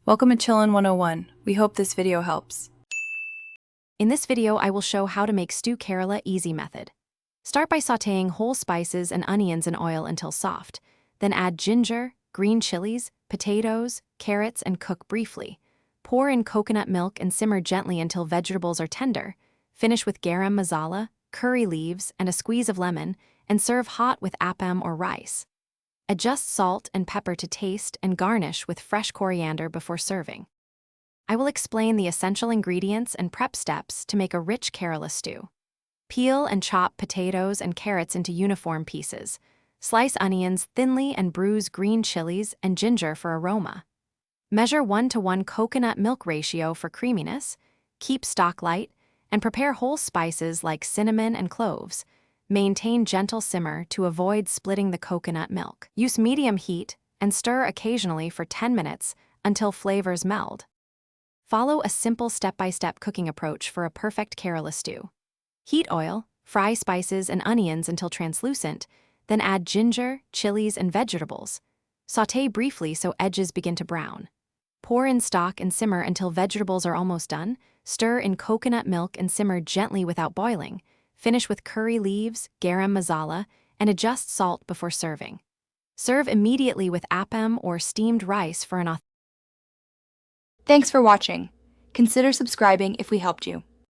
Welcome to Chillin' 101. We hope this video helps. In this video, I will show how to make stew Kerala easy method. Start by sautéing whole spices and onions in oil until soft. Then add ginger, green chilies, potatoes, carrots, and cook briefly. Pour in coconut milk and simmer gently until vegetables are tender. Finish with garam masala, curry leaves, and a squeeze of lemon, and serve hot with appam or rice. Adjust salt and pepper to taste and garnish with fresh coriander before serving. I will explain the essential ingredients and prep steps to make a rich Kerala stew. Peel and chop potatoes and carrots into uniform pieces. Slice onions thinly and bruise green chilies and ginger for aroma. Measure 1:1 coconut milk ratio for creaminess. Keep stock light, and prepare whole spices like cinnamon and cloves. Maintain gentle simmer to avoid splitting the coconut milk. Use medium heat and stir occasionally for 10 minutes until flavors meld. Follow a simple step-by-step cooking approach for a perfect Kerala stew. Heat oil, fry spices and onions until translucent, then add ginger, chilies, and vegetables. Sauté briefly so edges begin to brown. Pour in stock and simmer until vegetables are almost done. Stir in coconut milk and simmer gently without boiling. Finish with curry leaves, garam masala, and adjust salt before serving. Serve immediately with appam or steamed rice for an authentic. Thanks for watching. Consider subscribing if we helped you.